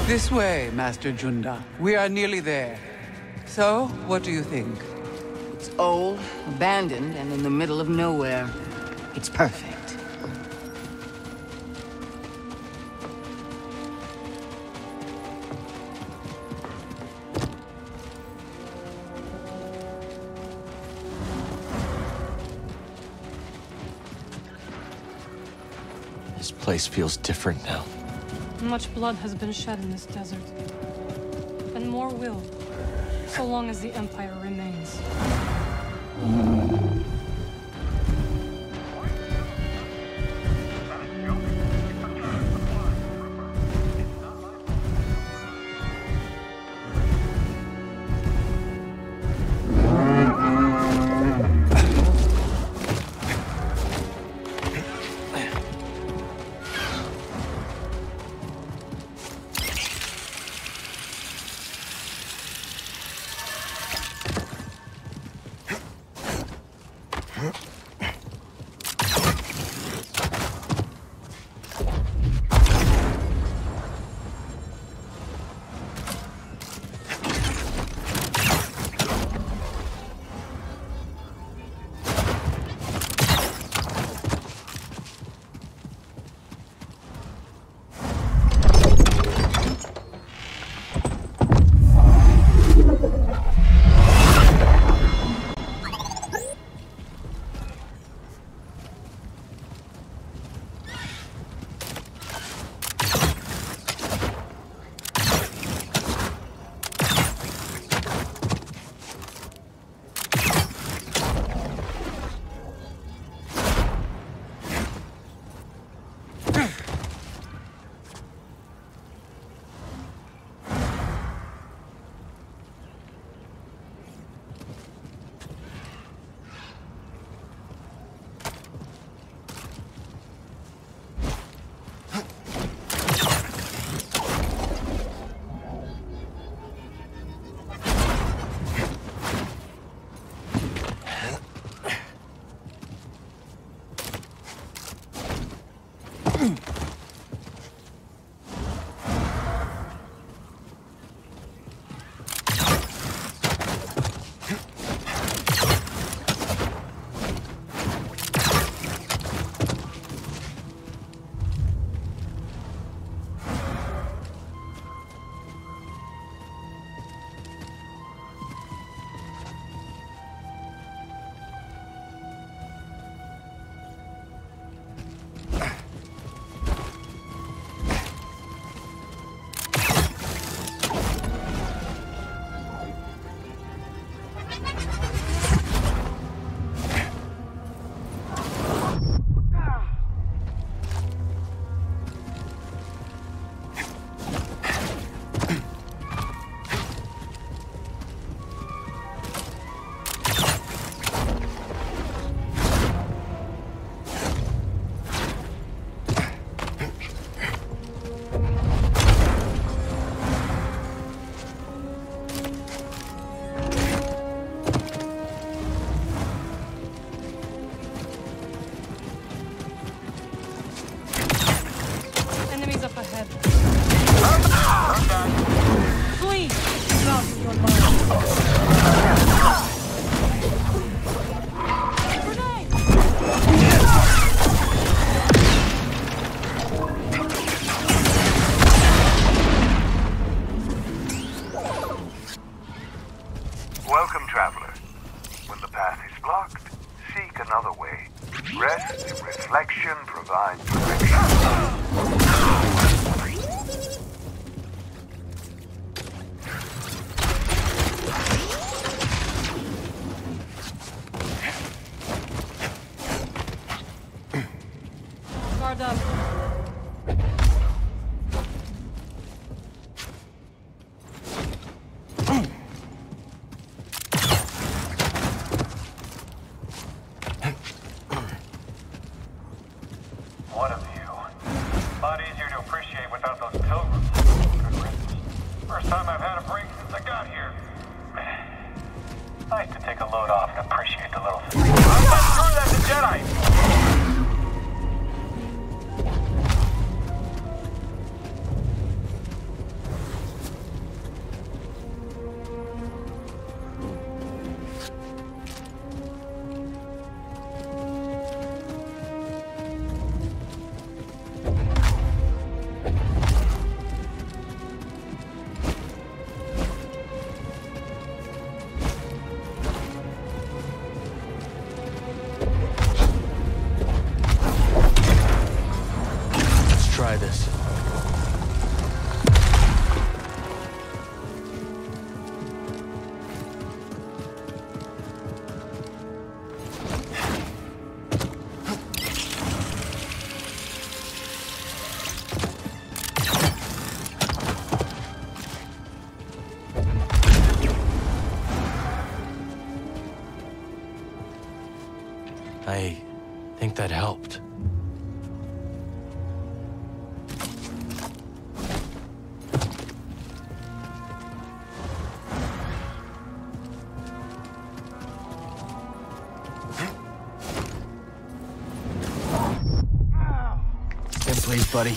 This way, Master Junda. We are nearly there. So, what do you think? It's old, abandoned, and in the middle of nowhere. It's perfect. This place feels different now. Much blood has been shed in this desert. And more will, so long as the Empire remains. Welcome, traveler. When the path is blocked, seek another way. Rest and reflection provide direction. Guard up. What a view. A lot easier to appreciate without those pilgrims. Good riddance. First time I've had a break since I got here. Nice to take a load off and appreciate the little things. I'm not sure that's a Jedi! I think that helped. Stand please, buddy.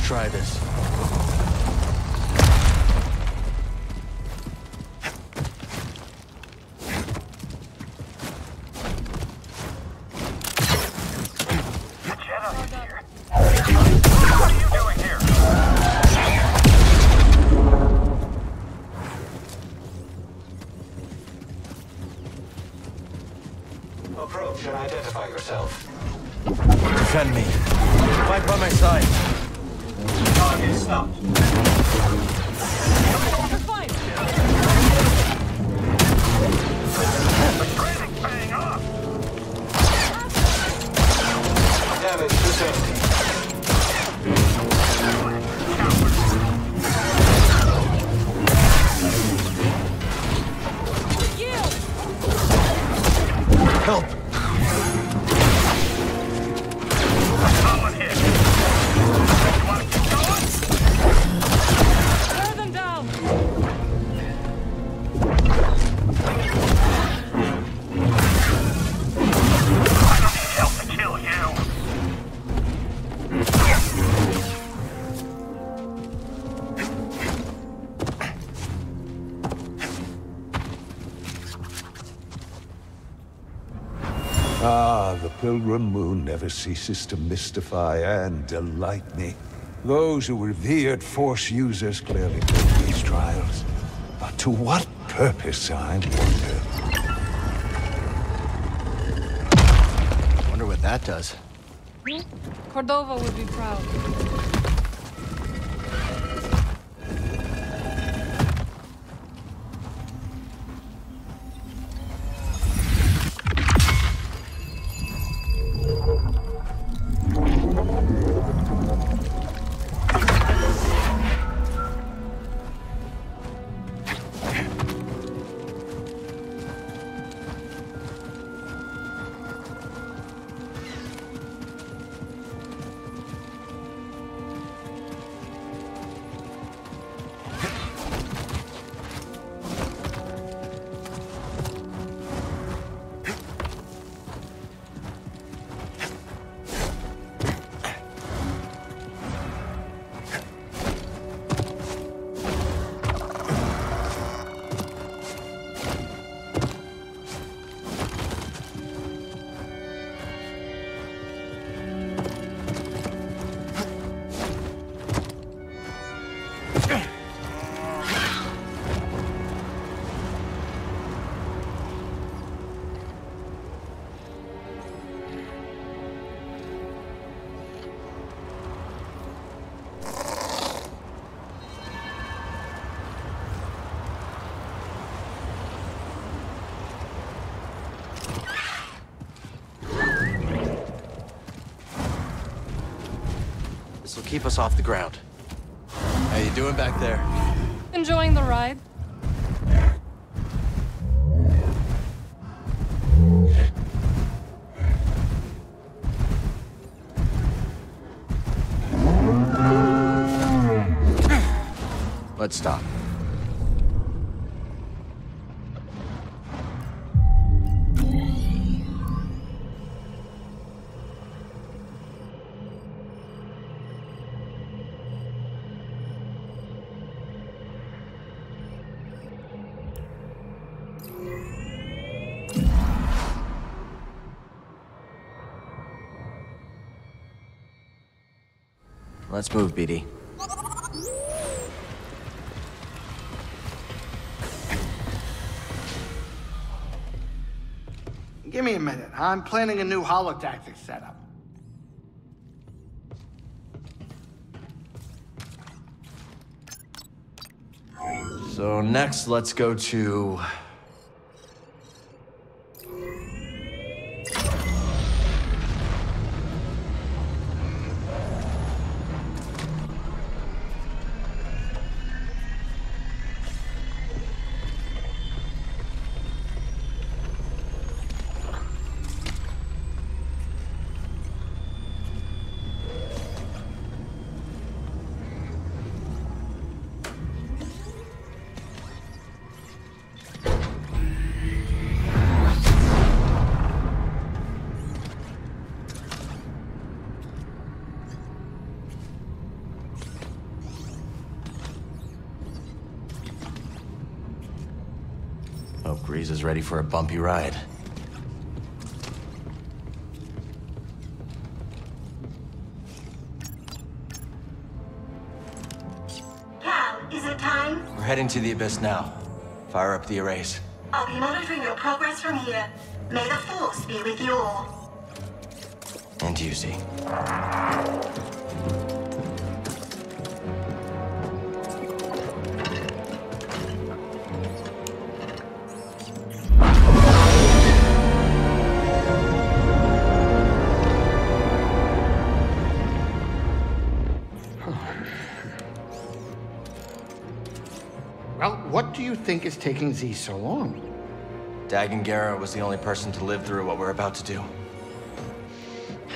Try this. Jedi here. What are you doing here? Approach and identify yourself. Defend me. Fight by my side. Target stopped. The training's paying off. Damage to safety. Help! Solid hit. You want to keep going? Tear them down! I don't need help to kill you. Ah, the pilgrim moon never ceases to mystify and delight me. Those who revered Force users clearly built these trials. But to what purpose, I wonder? Wonder what that does. Cordova would be proud. This'll keep us off the ground. How you doing back there? Enjoying the ride? Let's stop. Let's move, BD. Give me a minute. I'm planning a new holotactic setup. So next, let's go to... Hope Grease is ready for a bumpy ride. Cal, is it time? We're heading to the Abyss now. Fire up the arrays. I'll be monitoring your progress from here. May the Force be with you all. And you, Z. Well, what do you think is taking Z so long? Dagan was the only person to live through what we're about to do.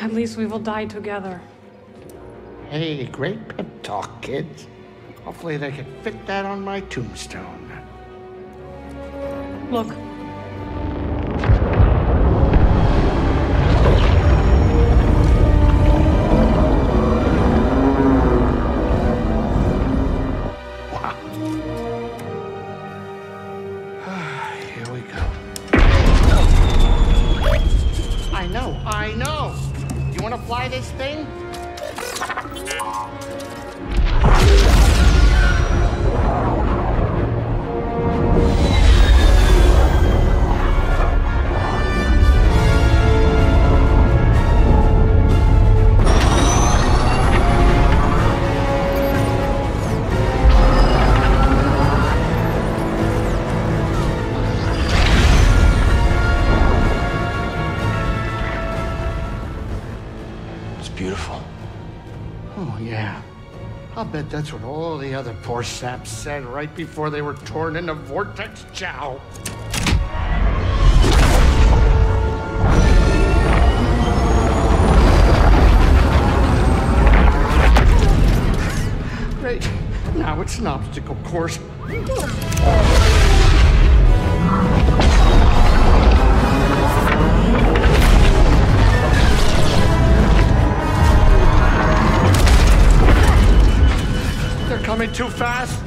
At least we will die together. Hey, great pep talk, kids. Hopefully they can fit that on my tombstone. Look. Wow. Here we go. I know. You want to fly this thing? Beautiful. Oh, yeah. I'll bet that's what all the other poor saps said right before they were torn into Vortex Chow. Great. Now it's an obstacle course. Coming too fast?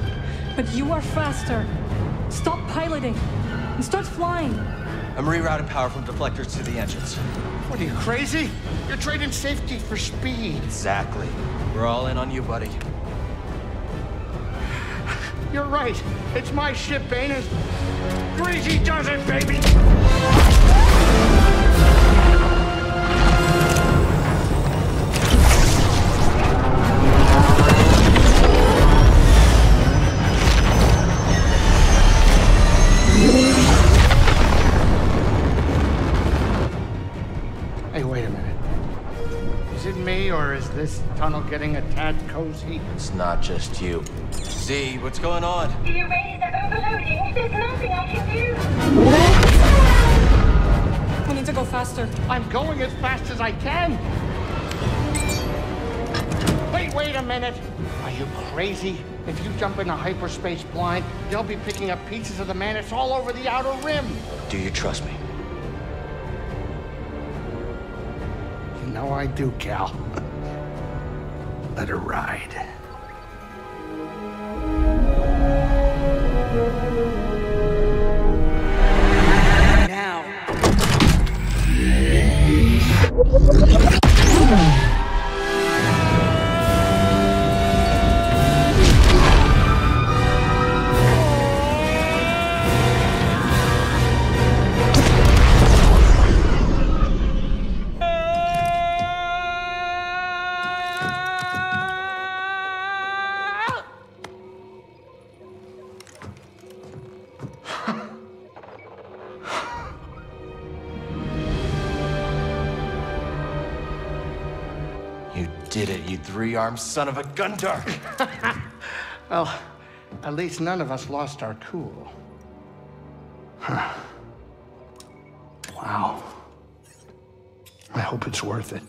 But you are faster. Stop piloting and start flying. I'm rerouting power from deflectors to the engines. What are you, crazy? You're trading safety for speed. Exactly. We're all in on you, buddy. You're right. It's my ship, ain't it? Greasy does it, baby! Hey, wait a minute. Is it me, or is this tunnel getting a tad cozy? It's not just you. Z, what's going on? The arrays are overloading. There's nothing I can do. We need to go faster. I'm going as fast as I can. Wait a minute. Are you crazy? If you jump into hyperspace blind, you'll be picking up pieces of the Mantis all over the outer rim. Do you trust me? You know I do, Cal. Let her ride. Now. did it, you three-armed son of a Gundar! Well, at least none of us lost our cool. Huh. Wow. I hope it's worth it.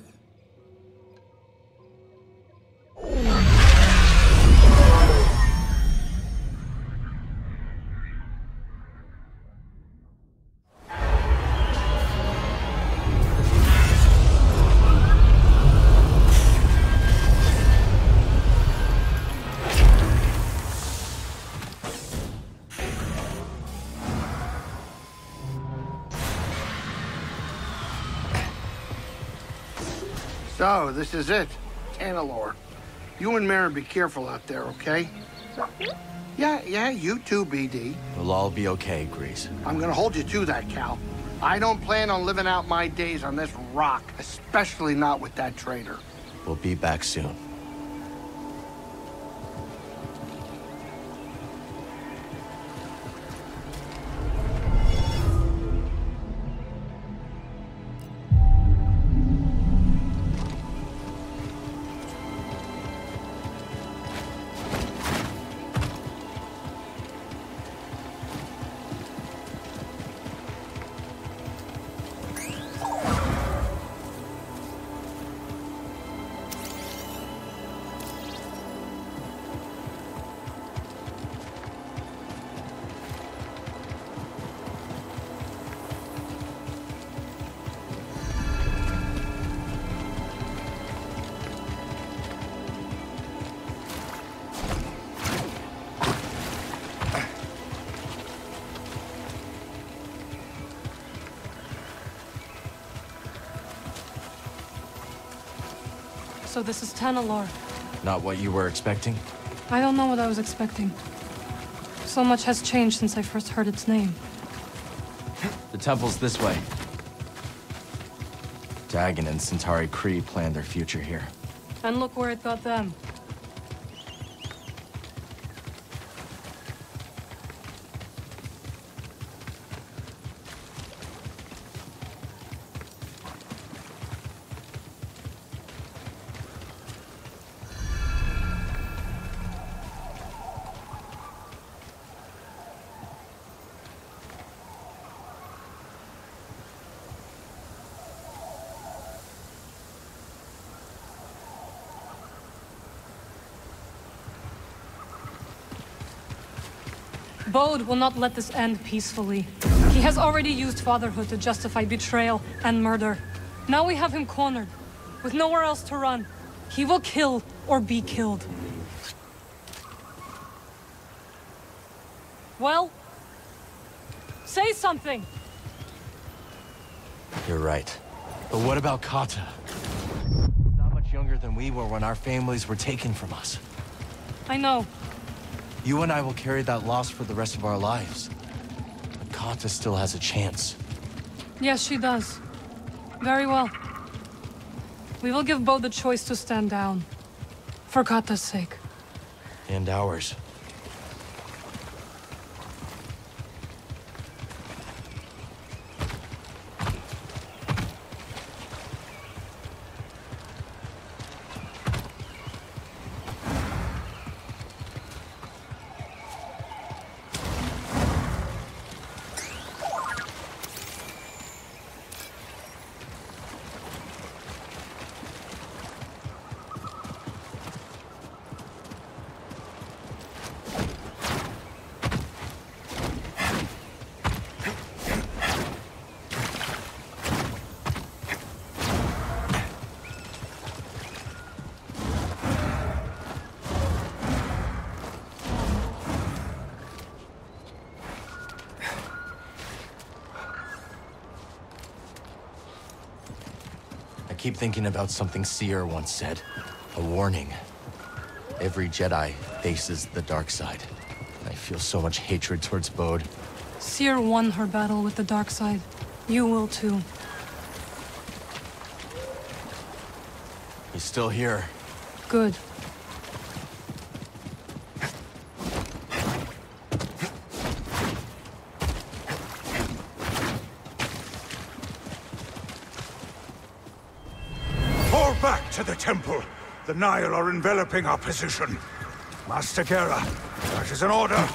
So, this is it. Tanalorr. You and Mara be careful out there, okay? Yeah, you too, BD. We'll all be okay, Grease. I'm gonna hold you to that, Cal. I don't plan on living out my days on this rock, especially not with that traitor. We'll be back soon. So this is Tanalorr. Not what you were expecting? I don't know what I was expecting. So much has changed since I first heard its name. The temple's this way. Dagon and Centauri Kree planned their future here. And look where it got them. Bode will not let this end peacefully. He has already used fatherhood to justify betrayal and murder. Now we have him cornered, with nowhere else to run. He will kill or be killed. Well? Say something! You're right. But what about Kata? Not much younger than we were when our families were taken from us. I know. You and I will carry that loss for the rest of our lives. But Kata still has a chance. Yes, she does. Very well. We will give Bo the choice to stand down. For Kata's sake. And ours. I keep thinking about something Seer once said. A warning. Every Jedi faces the dark side. I feel so much hatred towards Bode. Seer won her battle with the dark side. You will too. He's still here. Good. Fall back to the temple! The Nile are enveloping our position. Master Kera, that is an order.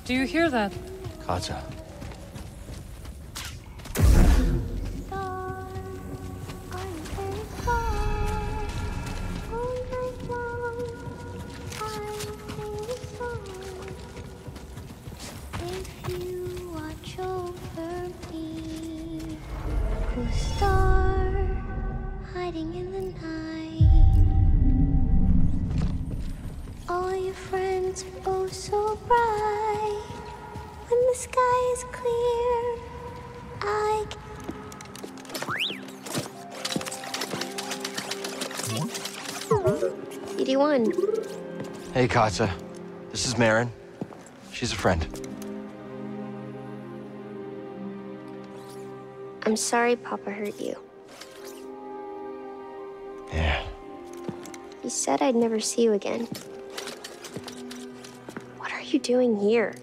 Do you hear that? Kata. Hiding in the night. All your friends are oh so bright. When the sky is clear, I CD1. Hey, Kata. This is Marin. She's a friend. I'm sorry Papa hurt you. Yeah. He said I'd never see you again. What are you doing here?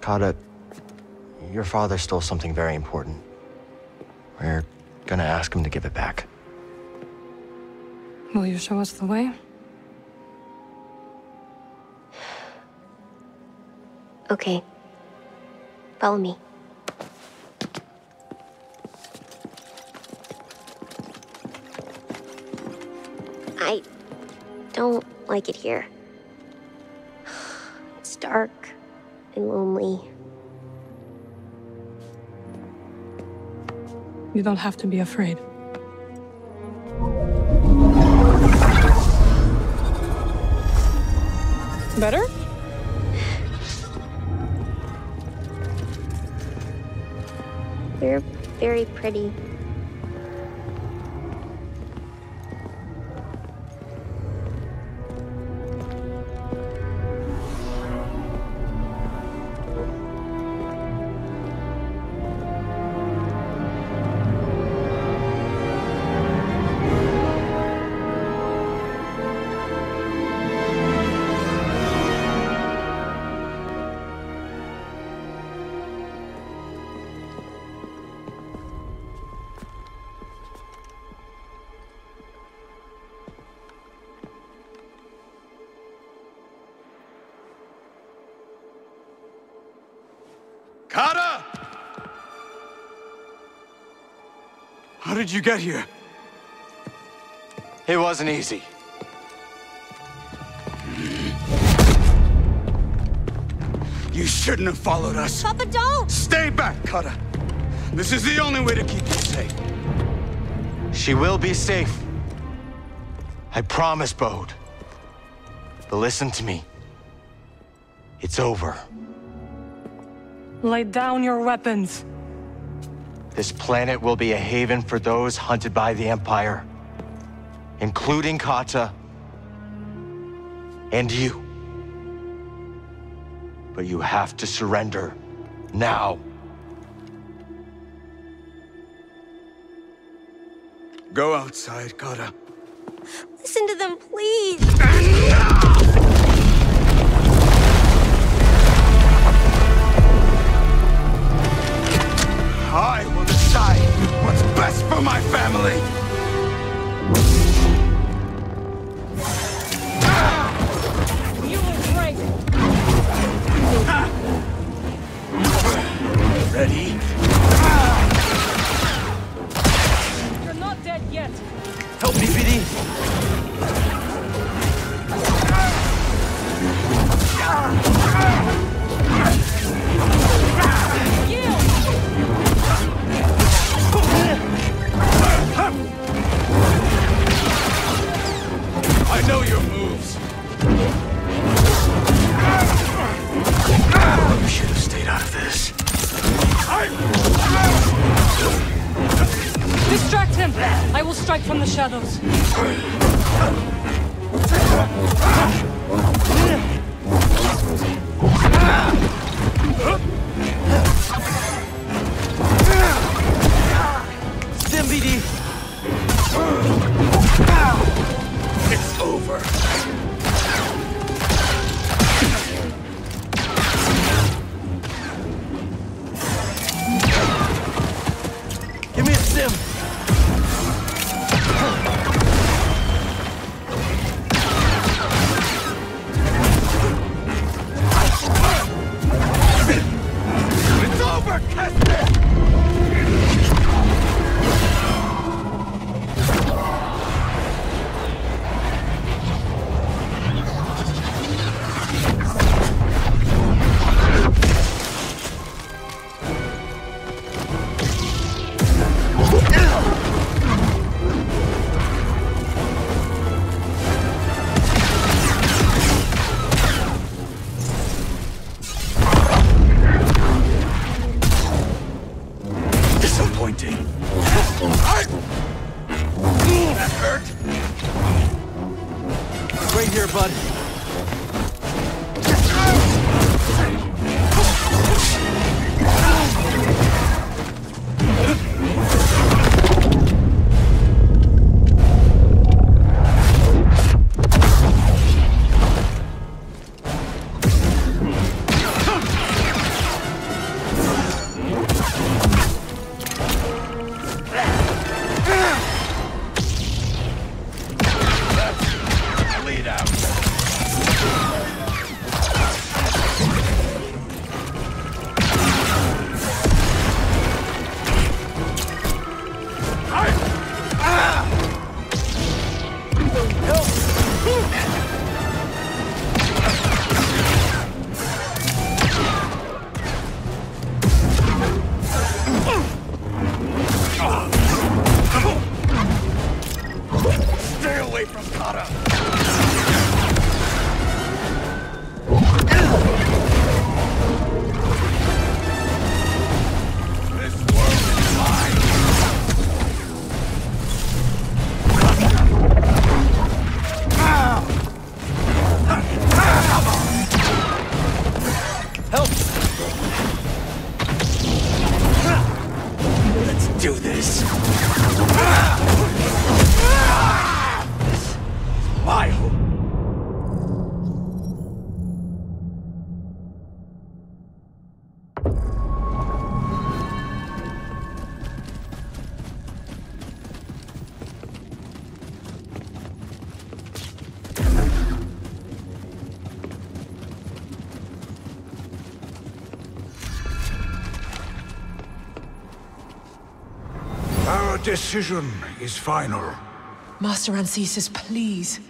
Kata, your father stole something very important. We're gonna ask him to give it back. Will you show us the way? Okay. Follow me. I don't like it here. It's dark and lonely. You don't have to be afraid. Better? You're very pretty. Kata! How did you get here? It wasn't easy. You shouldn't have followed us. Papa, don't! Stay back, Kata. This is the only way to keep you safe. She will be safe. I promise, Bode. But listen to me. It's over. Lay down your weapons. This planet will be a haven for those hunted by the Empire, including Kata and you. But you have to surrender now. Go outside, Kata. Listen to them, please! I will decide what's best for my family. You will break. Ready? You're not dead yet. Help me, BD! I know your moves. strike from the shadows. Stim BD! It's over. Give me a stim! It's over, Kester! Disappointing. That hurt. Right here, bud. Lead out. Stay away from Kata. This world is mine. Help! Let's do this. My home. Our decision is final. Master Ancesis, please.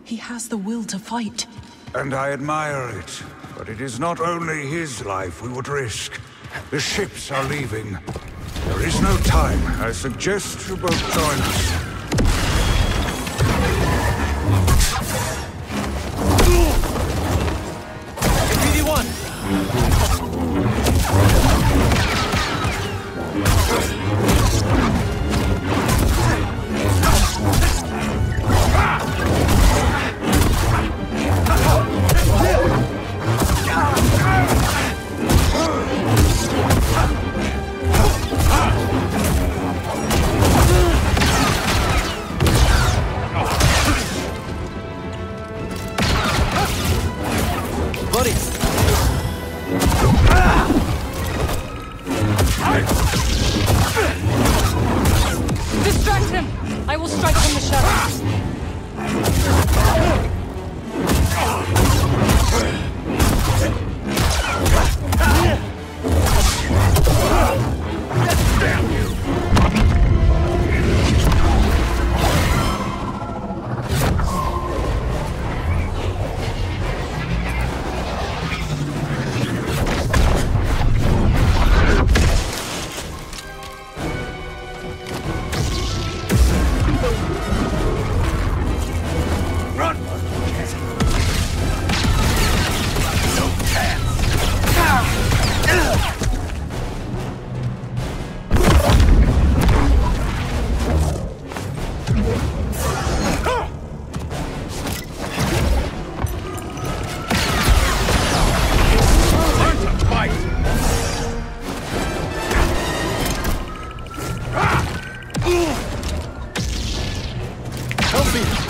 He has the will to fight. And I admire it. But it is not only his life we would risk. The ships are leaving. There is no time. I suggest you both join us. BD1! Buddy! Distract him! I will strike from the shadows. Damn you! Run! No chance!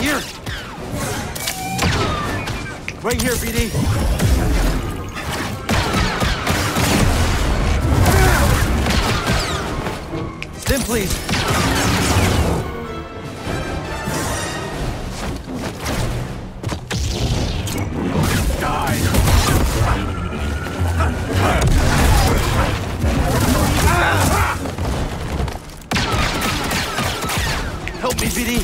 Here! Right here, BD! Stim, please! Help me, BD!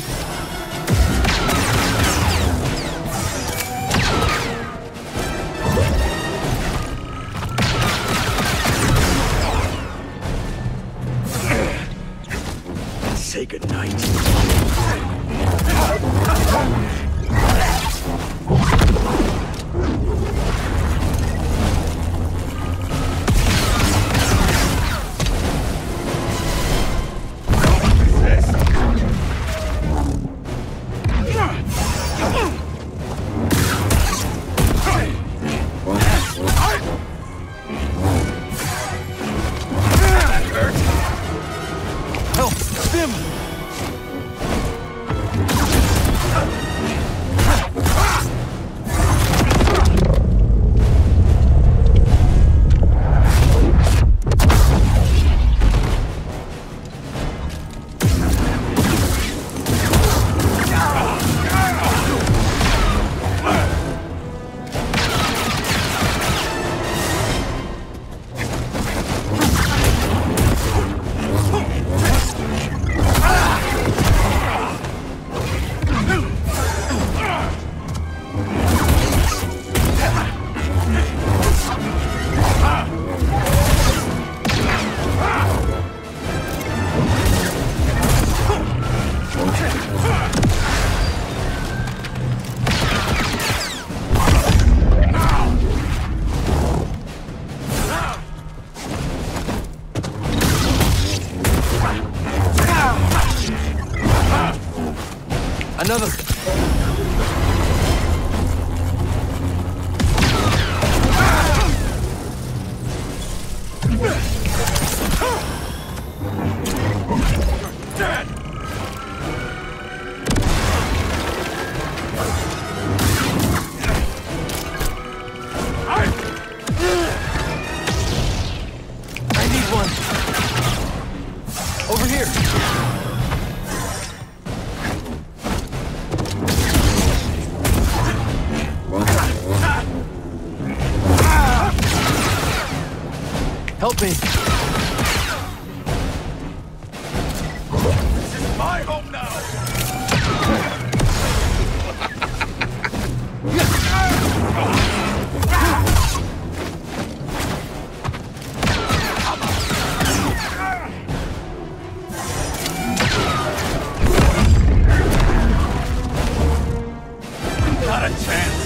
Say goodnight. Help! Stim! Another! Dead! I need one! Over here! Help me! This is my home now! Not a chance!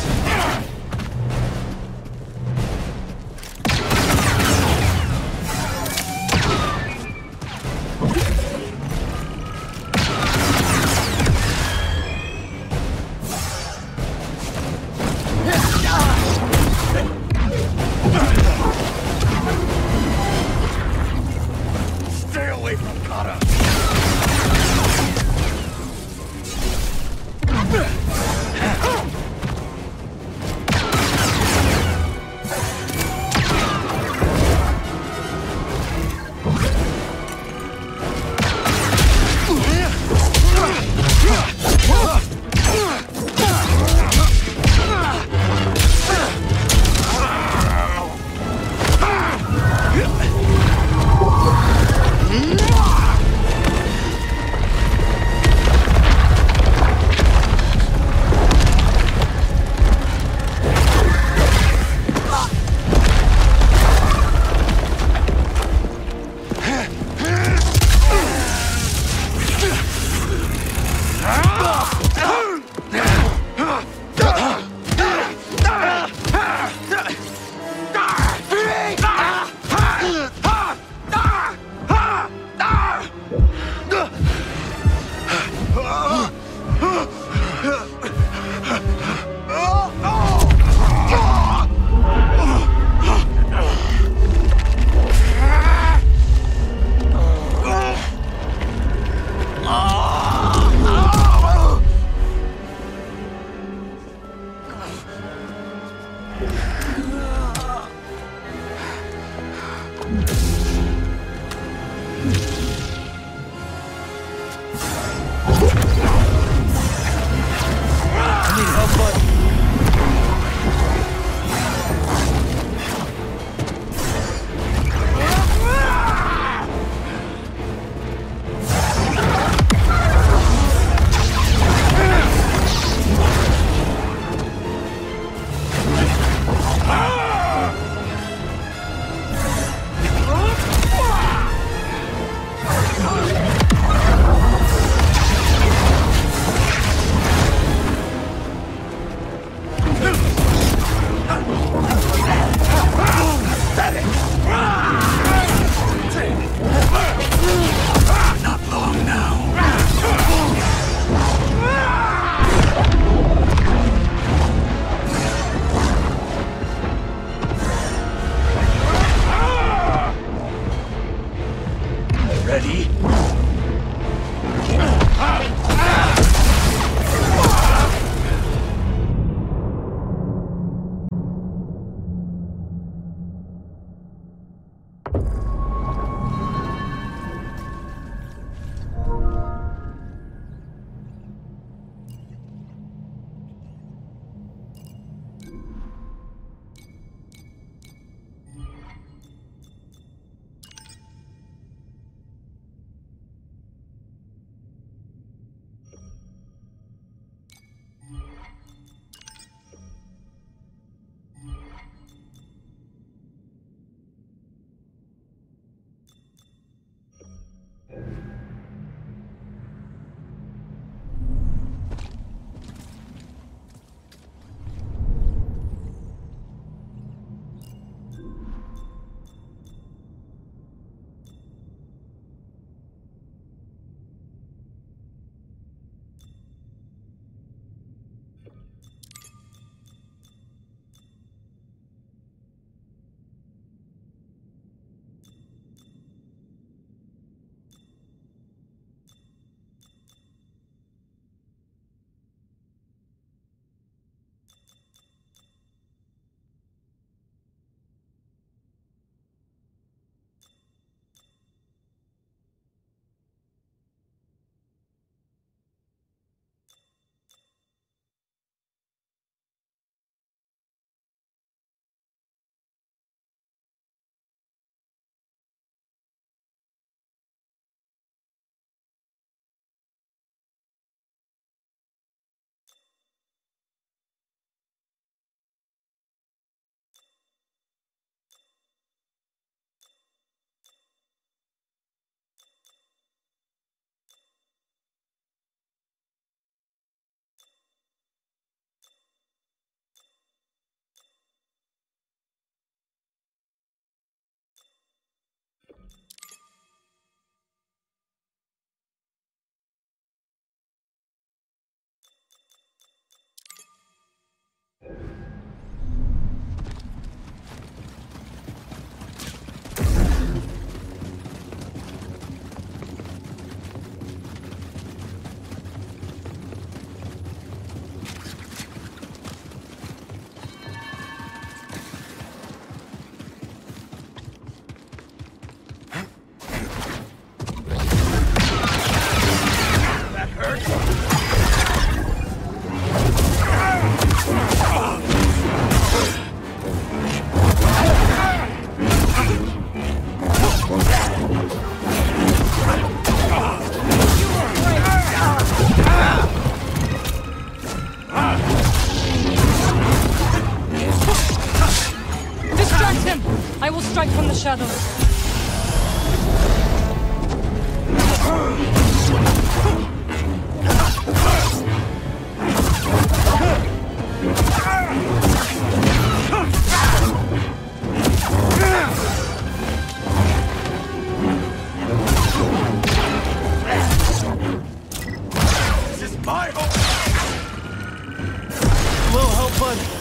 strike from the shadows. This is my home! A little help, bud.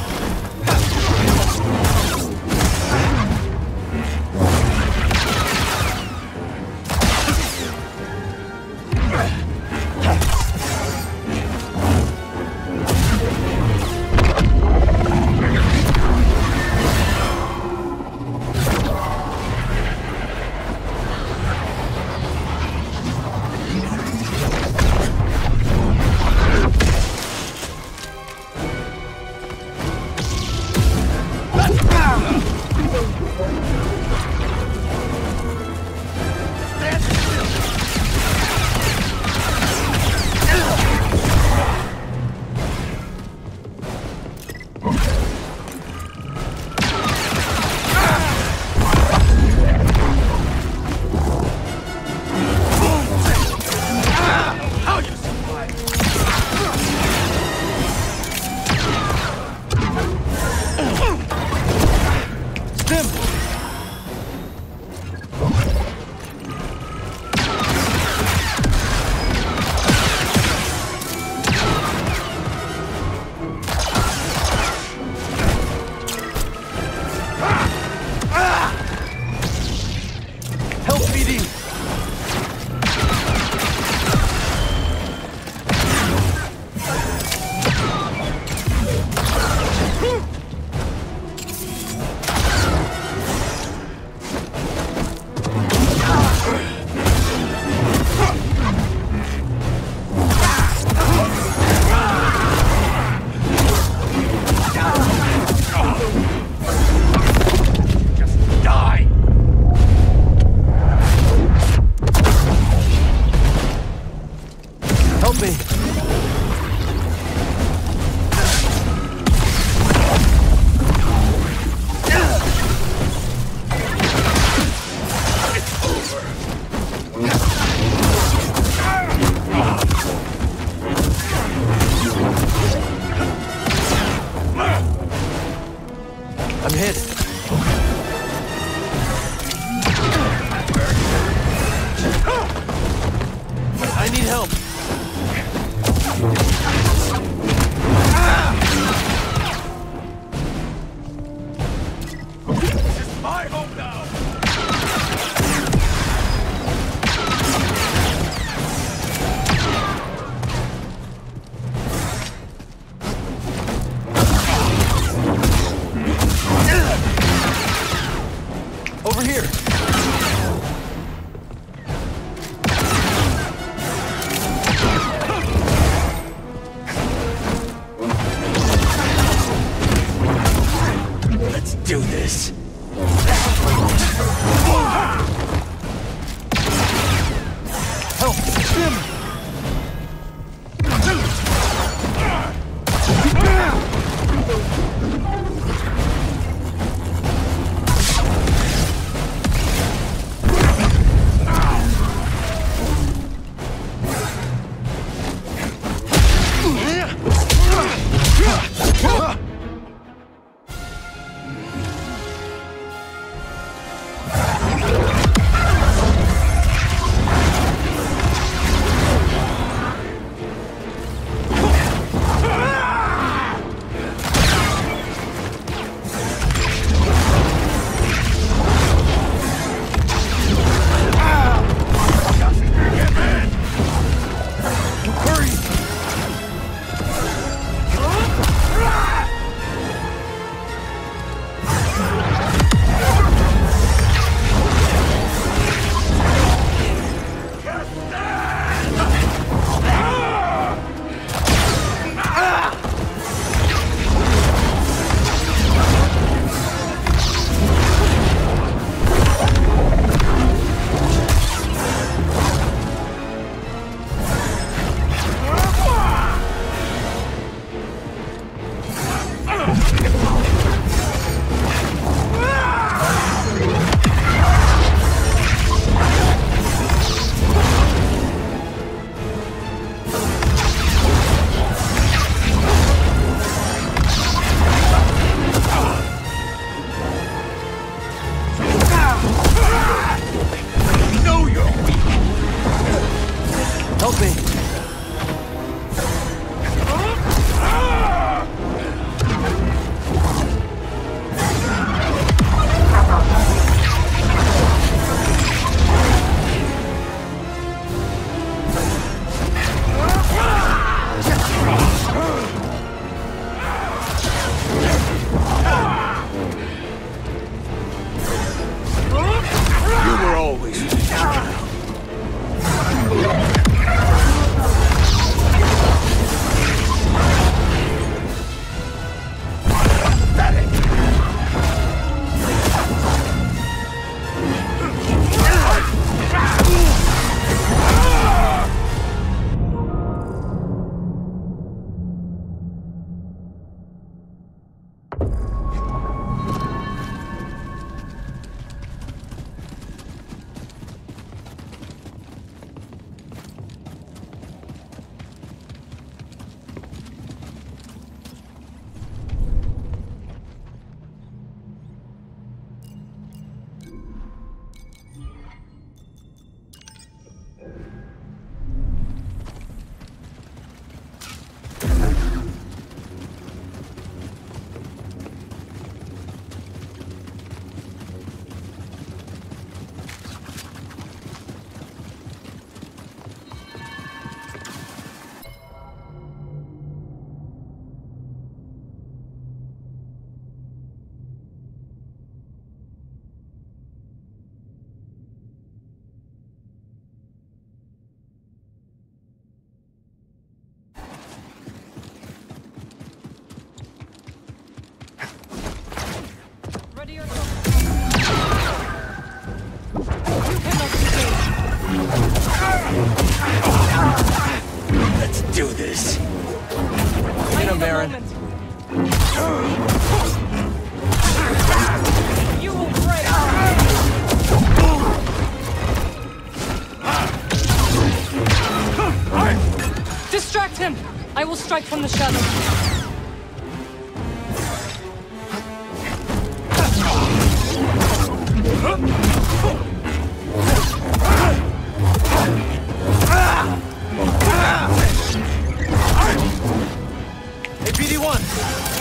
I'm hit. I need help. This is my home now. do this. I need Baron. a moment. You will break. Distract him! I will strike from the shadows. Hey, BD-1!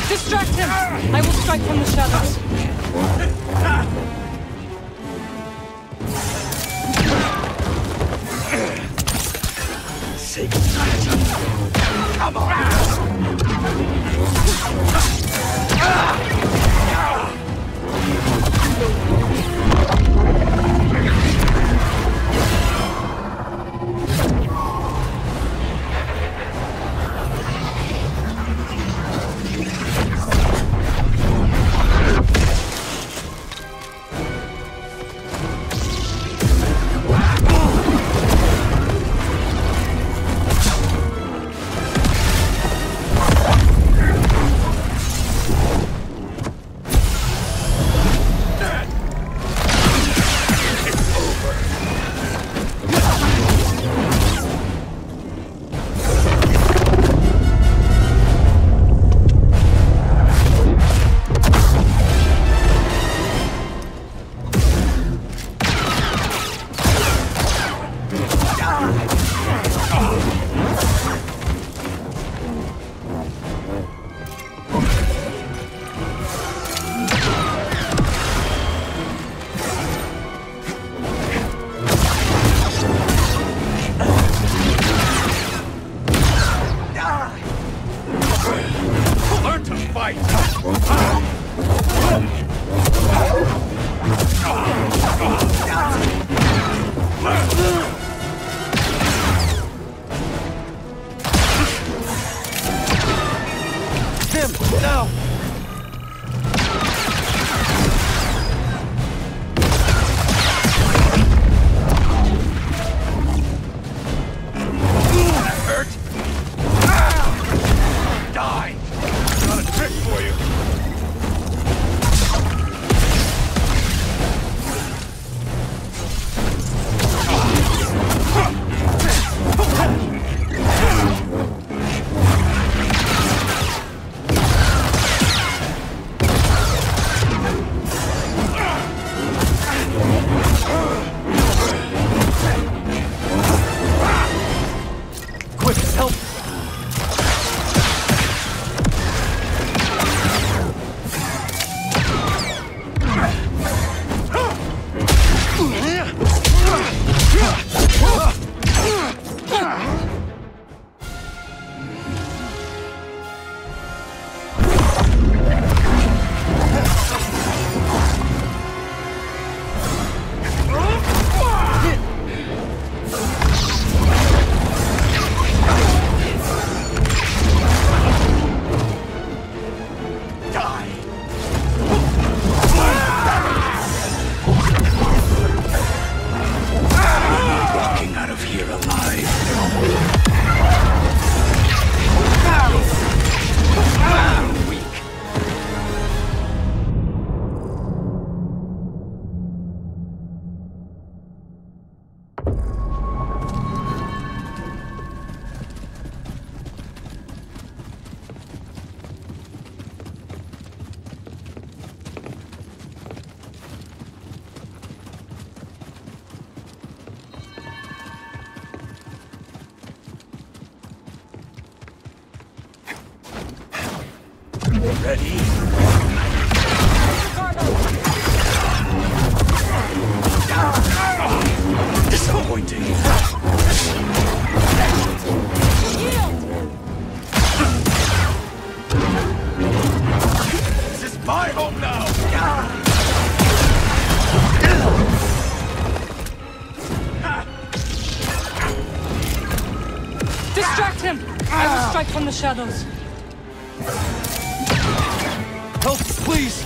Distract him! I will strike from the shadows. Come on! Ready? Disappointing. This is my home now. Distract him! I will strike from the shadows. Help, please!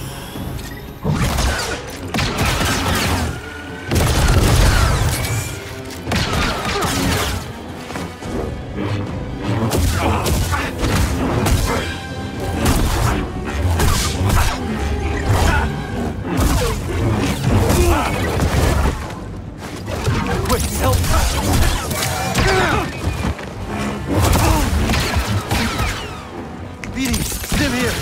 Quick, help! Beady, stim here!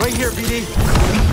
Right here, BD.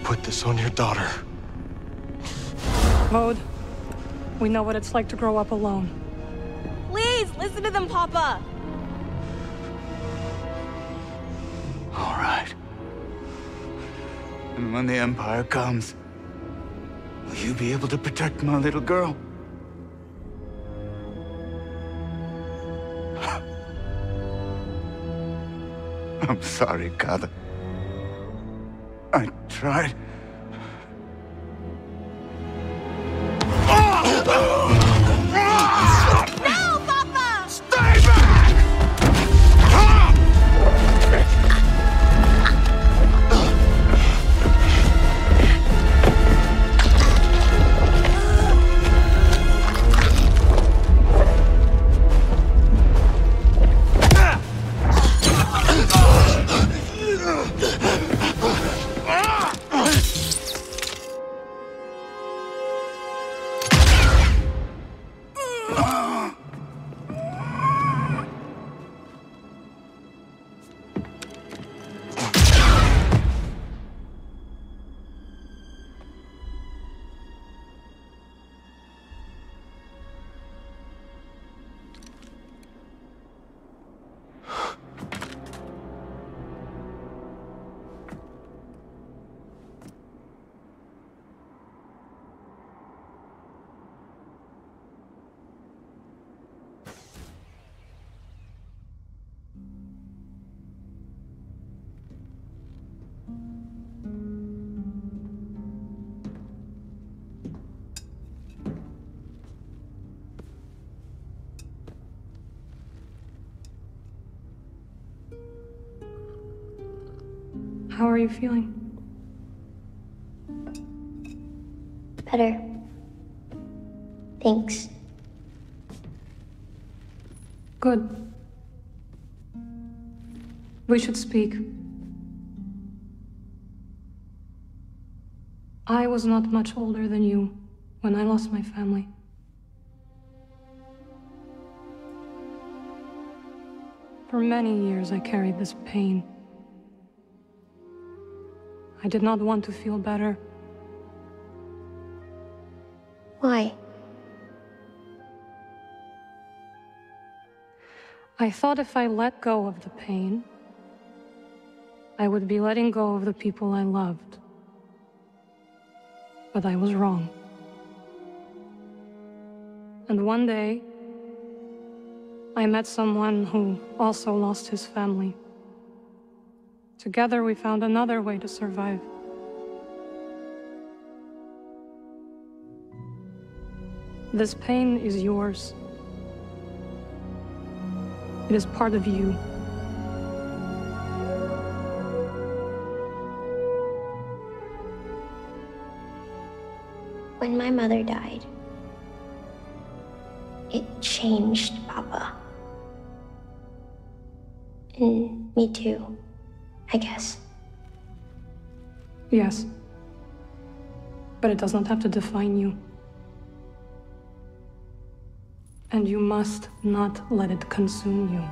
put this on your daughter. Maud, we know what it's like to grow up alone. Please, listen to them, Papa! All right. And when the Empire comes, will you be able to protect my little girl? I'm sorry, Kata. I tried. No, Papa! Stay back! How are you feeling? Better. Thanks. Good. We should speak. I was not much older than you when I lost my family. For many years I carried this pain. I did not want to feel better. Why? I thought if I let go of the pain, I would be letting go of the people I loved. But I was wrong. And one day, I met someone who also lost his family. Together we found another way to survive. This pain is yours. It is part of you. When my mother died, it changed Papa. And me too, I guess. Yes. But it does not have to define you. And you must not let it consume you.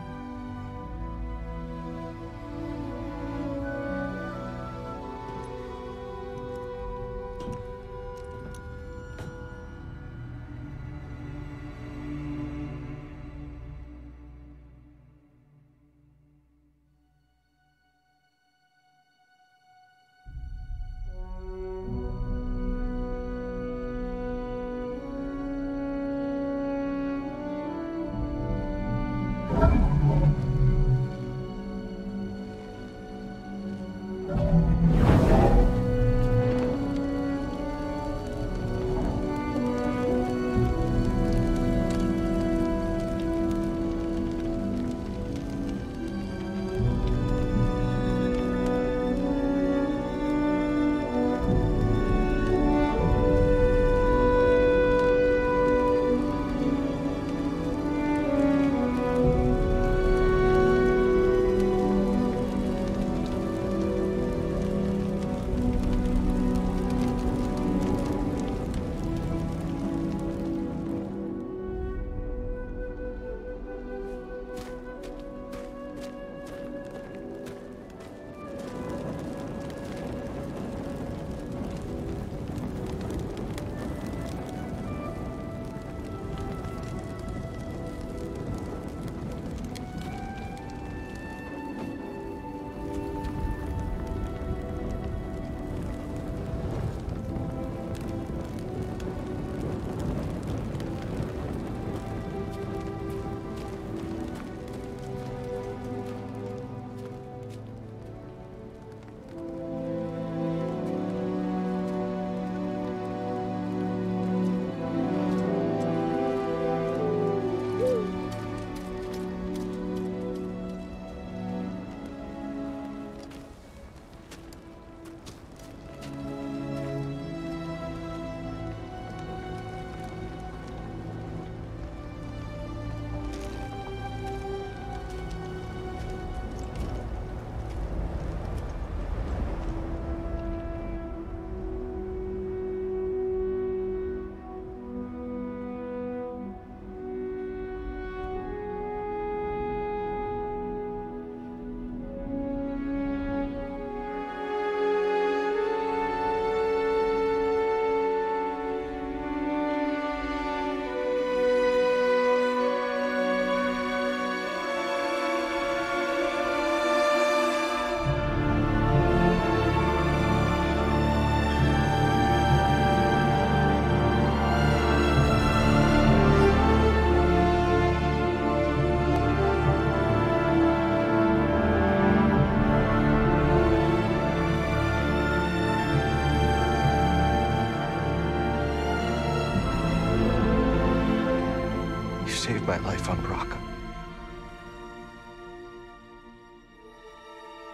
my life on Bracca.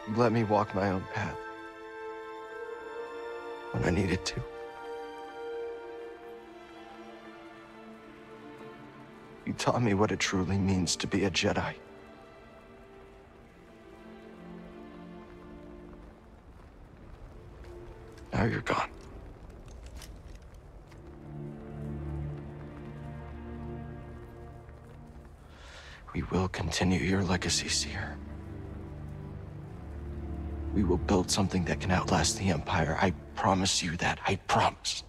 You let me walk my own path when I needed to. You taught me what it truly means to be a Jedi. Now you're gone. We will continue your legacy, Seer. We will build something that can outlast the Empire. I promise you that. I promise.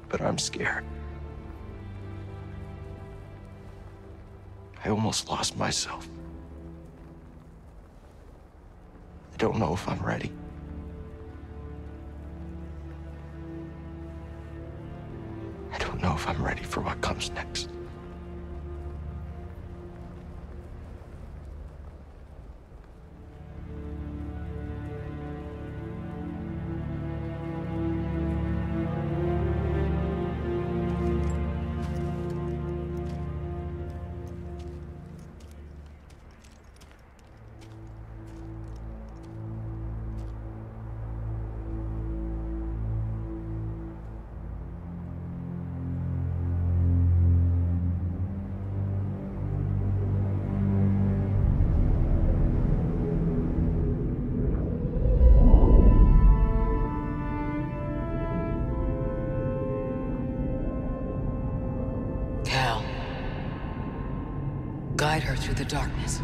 But I'm scared. I almost lost myself. I don't know if I'm ready. I don't know if I'm ready for what comes next. Guide her through the darkness.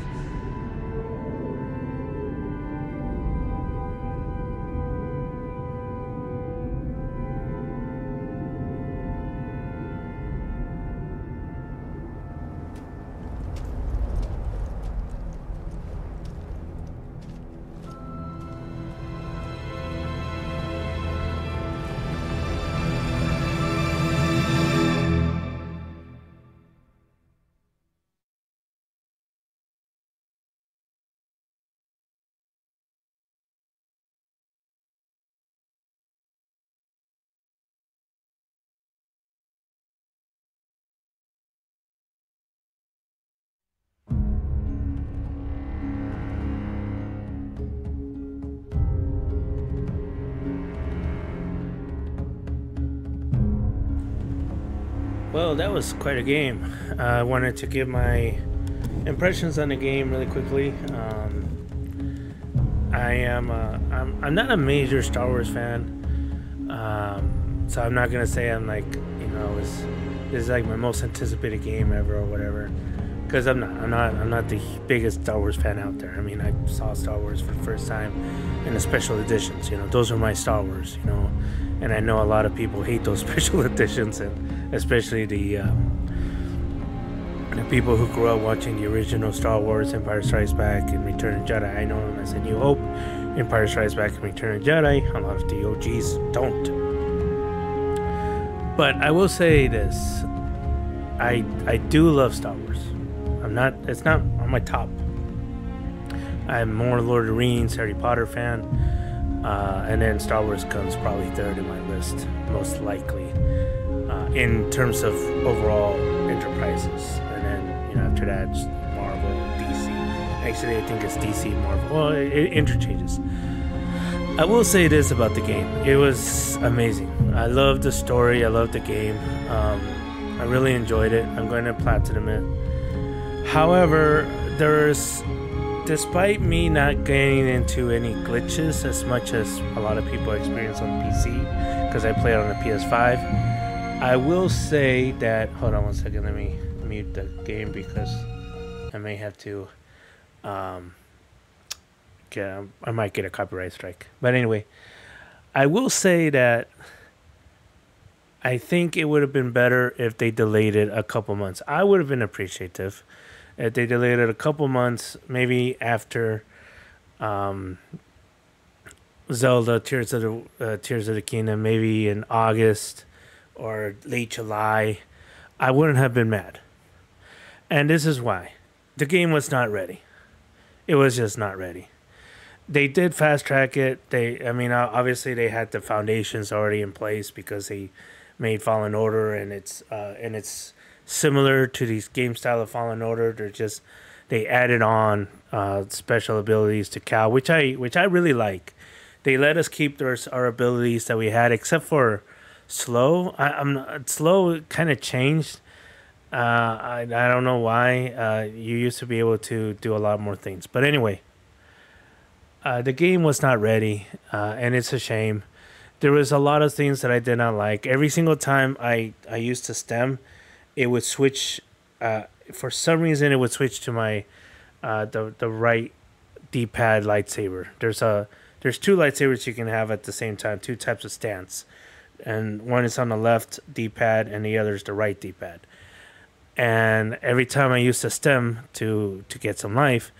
Well, that was quite a game. I wanted to give my impressions on the game really quickly. I'm not a major Star Wars fan, so I'm not gonna say I'm like, you know, this is like my most anticipated game ever or whatever, because I'm not the biggest Star Wars fan out there. I mean, I saw Star Wars for the first time in the special editions. You know, those are my Star Wars. You know, and I know a lot of people hate those special editions, and especially the people who grew up watching the original Star Wars, Empire Strikes Back, and Return of the Jedi. I know them as A New Hope, Empire Strikes Back, and Return of the Jedi. A lot of the OGs don't. But I will say this: I do love Star Wars. It's not on my top. I'm more Lord of the Rings, Harry Potter fan, and then Star Wars comes probably third in my list, most likely, in terms of overall enterprises. And then, you know, after that, it's Marvel, DC. Actually, I think it's DC, Marvel. Well, it interchanges. I will say this about the game: it was amazing. I loved the story. I loved the game. I really enjoyed it. I'm going to platinum it. However, despite me not getting into any glitches as much as a lot of people experience on PC, because I play it on the PS5, I will say that, hold on one second, let me mute the game because I may have to, I might get a copyright strike. But anyway, I will say that I think it would have been better if they delayed it a couple months. I would have been appreciative if they delayed it a couple months, maybe after Zelda Tears of the Kingdom, maybe in August or late July. I wouldn't have been mad. And this is why. The game was not ready. It was just not ready. they did fast track it. I mean, obviously they had the foundations already in place because they made Fallen Order, and it's similar to these game style of Fallen Order. They added on special abilities to Cal, which I really like. They let us keep our abilities that we had, except for slow. Slow kind of changed. I don't know why. You used to be able to do a lot more things, but anyway, the game was not ready, and it's a shame. There was a lot of things that I did not like. Every single time I used to stem, it would switch. For some reason, it would switch to my the right D-pad lightsaber. There's two lightsabers you can have at the same time, two types of stance, and one is on the left D-pad and the other is the right D-pad. And every time I used to stem to get some life,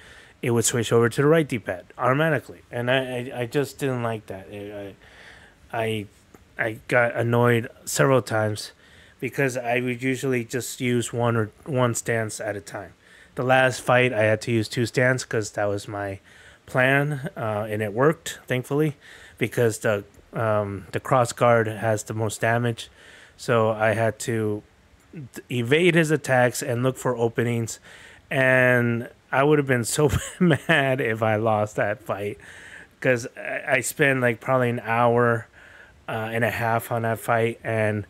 it would switch over to the right D-pad automatically, and I just didn't like that. I got annoyed several times because I would usually just use one stance at a time. The last fight I had to use two stance because that was my plan, and it worked, thankfully, because the cross guard has the most damage, so I had to evade his attacks and look for openings, and I would have been so mad if I lost that fight because I spent like probably an hour and a half on that fight, and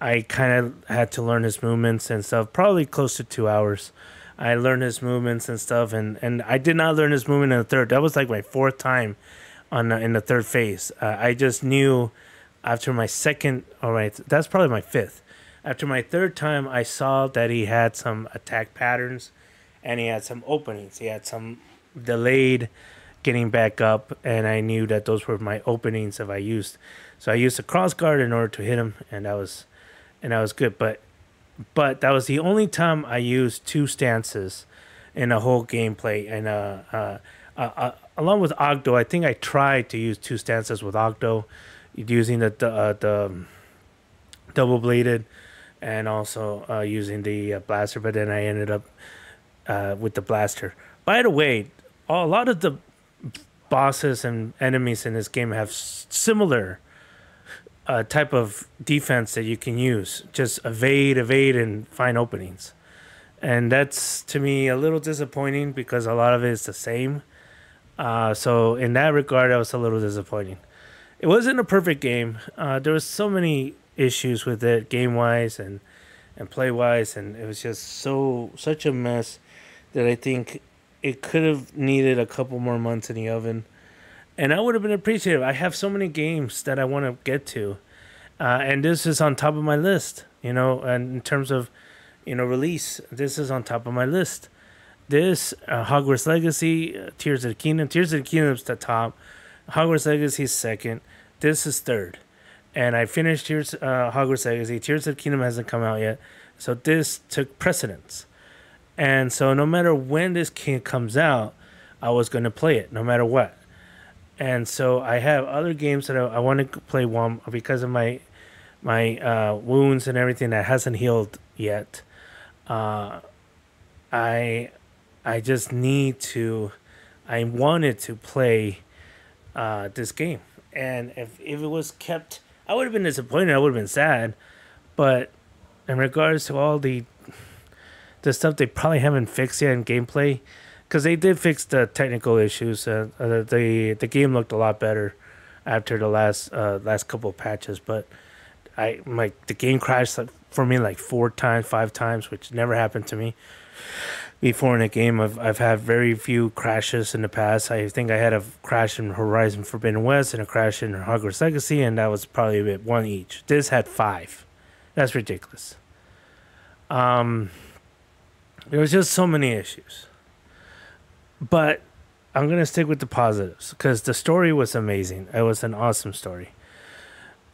I kind of had to learn his movements and stuff, probably close to 2 hours. I learned his movements and stuff, and I did not learn his movement in the third. That was like my fourth time in the third phase. I just knew after my second, that's probably my fifth. After my third time, I saw that he had some attack patterns, and he had some openings. He had some delayed getting back up, and I knew that those were my openings if I used. So I used a cross guard in order to hit him, and that was good. But that was the only time I used two stances in the whole gameplay. And along with Ogdo, I think I tried to use two stances with Ogdo, using the double bladed, and also using the blaster. But then I ended up with the blaster. By the way, a lot of the bosses and enemies in this game have similar type of defense that you can use. Just evade, and find openings. And that's, to me, a little disappointing because a lot of it is the same. So in that regard, that was a little disappointing. It wasn't a perfect game. There was so many issues with it, game-wise and play-wise, and it was just such a mess that I think it could have needed a couple more months in the oven. And I would have been appreciative. I have so many games that I want to get to. And this is on top of my list, and in terms of, release, this is on top of my list. This, Hogwarts Legacy, Tears of the Kingdom. Tears of the Kingdom is the top. Hogwarts Legacy is second. This is third. And I finished Hogwarts Legacy. Tears of the Kingdom hasn't come out yet. So this took precedence. And so no matter when this comes out, I was going to play it, no matter what. And so I have other games that I want to play one because of my wounds and everything that hasn't healed yet. I just need to. I wanted to play this game, and if it was kept, I would have been disappointed. I would have been sad, but in regards to all the stuff they probably haven't fixed yet in gameplay. Because they did fix the technical issues. The game looked a lot better after the last couple of patches. But the game crashed for me like 4 times, 5 times, which never happened to me before in a game. I've had very few crashes in the past. I think I had a crash in Horizon Forbidden West and a crash in Hogwarts Legacy, and that was probably one each. This had 5. That's ridiculous. There was just so many issues. But I'm going to stick with the positives because the story was amazing. It was an awesome story.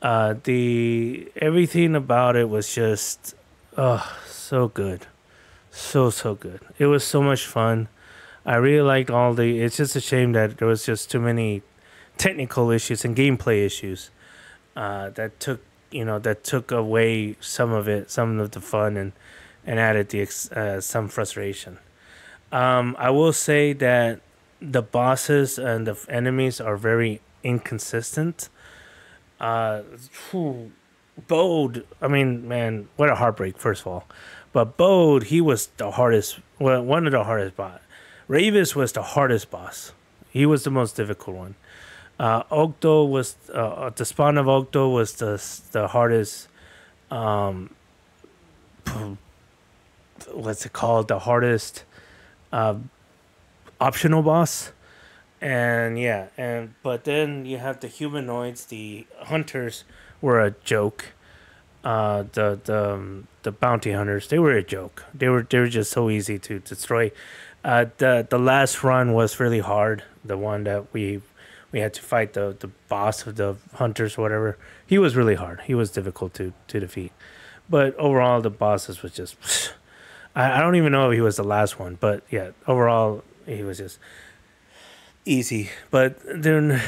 Everything about it was just so good. So good. It was so much fun. I really liked it's just a shame that there was just too many technical issues and gameplay issues that took away some of the fun and added some frustration. I will say that the bosses and the enemies are very inconsistent. Uh, phew, Bode, I mean, man, what a heartbreak, first of all. But Bode, he was the hardest, well, one of the hardest boss. Ravis was the hardest boss. He was the most difficult one. Octo was, the spawn of Octo was the hardest, um, what's it called? The hardest uh, optional boss. And yeah, but then you have the humanoids, the hunters were a joke. The bounty hunters, they were a joke. They were just so easy to destroy. The last run was really hard. The one that we had to fight the boss of the hunters, or whatever. He was really hard. He was difficult to defeat. But overall, the bosses was just. I don't even know if he was the last one, but yeah, overall he was just easy. But then,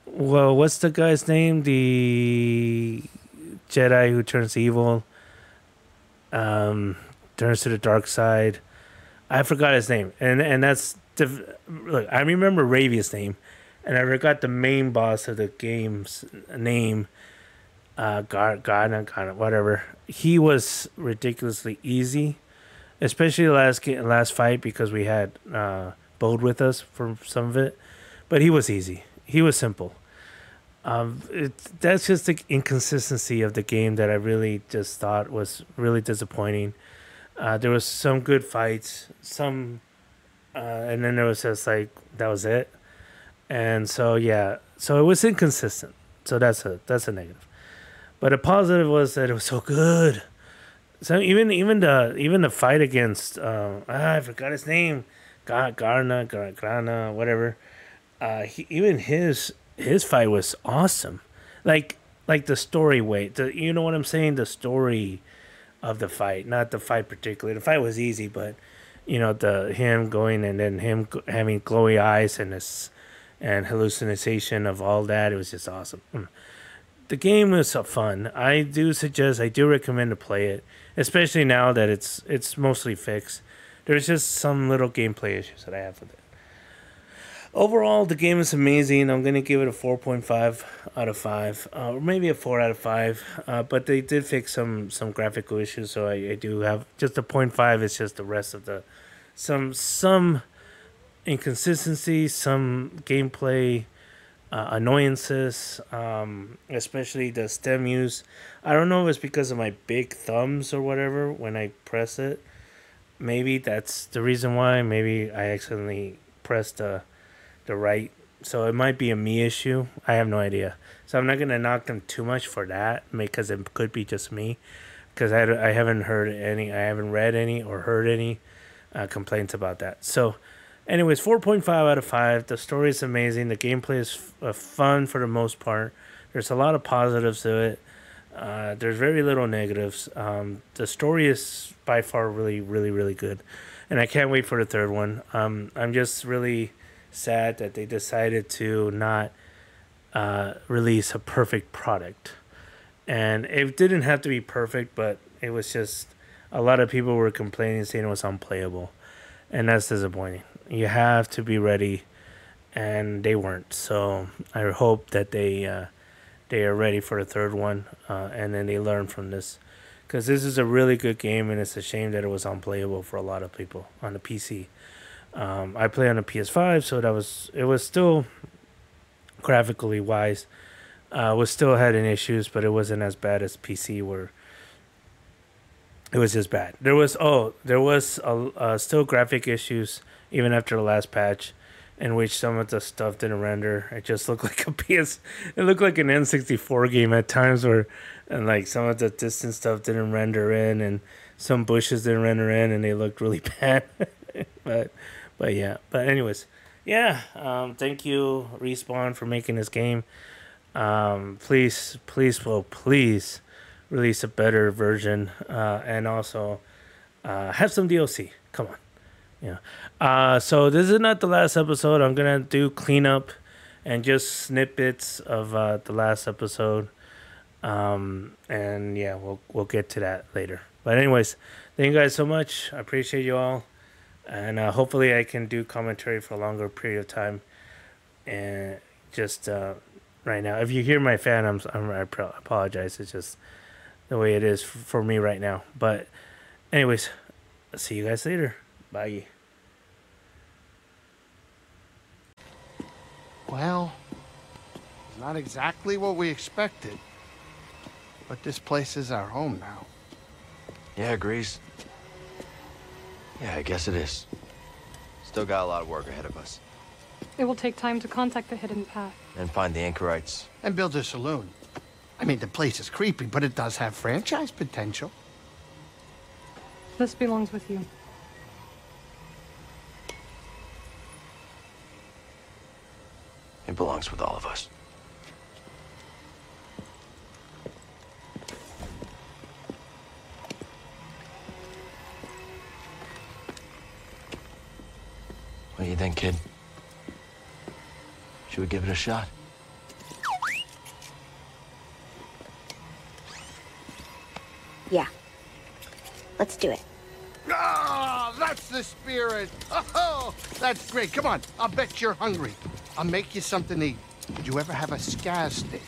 well, what's the guy's name? The Jedi who turns evil, turns to the dark side. I forgot his name, and that's look. I remember Ravia's name, and I forgot the main boss of the game's name. God, whatever. He was ridiculously easy, especially last fight because we had Bode with us for some of it, but he was easy. He was simple. That's just the inconsistency of the game that I really just thought was really disappointing. There was some good fights, and then there was just like that was it, and so yeah, so it was inconsistent. So that's a negative. But a positive was that it was so good. So even the fight against I forgot his name, Grana, whatever. Even his fight was awesome, like the story way. You know what I'm saying? The story of the fight, not the fight particularly. The fight was easy, but you know him going and then him having glowy eyes and hallucination of all that. It was just awesome. The game was fun. I do recommend to play it, especially now that it's mostly fixed. There's just some little gameplay issues that I have with it. Overall, the game is amazing. I'm going to give it a 4.5 out of 5, or maybe a 4 out of 5. But they did fix some graphical issues, so I do have just a 0.5. It's just the rest of the some inconsistencies, some gameplay annoyances, especially the stem use. I don't know if it's because of my big thumbs or whatever when I press it. Maybe that's the reason why. Maybe I accidentally pressed the right. So it might be a me issue. I have no idea. So I'm not going to knock them too much for that because it could be just me. Because I haven't heard any, I haven't read any or heard any complaints about that. So anyways, 4.5 out of 5. The story is amazing. The gameplay is fun for the most part. There's a lot of positives to it. There's very little negatives. The story is by far really, really, really good. And I can't wait for the third one. I'm just really sad that they decided to not release a perfect product. And it didn't have to be perfect, but it was just a lot of people were complaining, saying it was unplayable. And that's disappointing. You have to be ready, and they weren't. So I hope that they are ready for the third one, and then they learn from this, because this is a really good game, and it's a shame that it was unplayable for a lot of people on the PC. I play on a PS5, so it was still graphically wise, was still had any issues, but it wasn't as bad as PC where it was just bad. There was still graphic issues even after the last patch, in which some of the stuff didn't render. It just looked like it looked like an N64 game at times, and like some of the distant stuff didn't render in, and some bushes didn't render in, and they looked really bad. but yeah. But anyways, yeah. Thank you, Respawn, for making this game. Please release a better version, and also have some DLC. Come on. Yeah. So this is not the last episode. I'm gonna do cleanup and just snippets of the last episode. And yeah, we'll get to that later. But anyways, thank you guys so much. I appreciate you all. And hopefully I can do commentary for a longer period of time. And just right now, if you hear my fan, I apologize. It's just the way it is for me right now. But anyways, I'll see you guys later. Bye. Well, it's not exactly what we expected. But this place is our home now. Yeah, Grease. Yeah, I guess it is. Still got a lot of work ahead of us. It will take time to contact the hidden path. And find the anchorites. And build a saloon. I mean, the place is creepy, but it does have franchise potential. This belongs with you. It belongs with all of us. What do you think, kid? Should we give it a shot? Yeah. Let's do it. Ah, that's the spirit. Oh, that's great. Come on, I'll bet you're hungry. I'll make you something to eat. Did you ever have a scaz steak?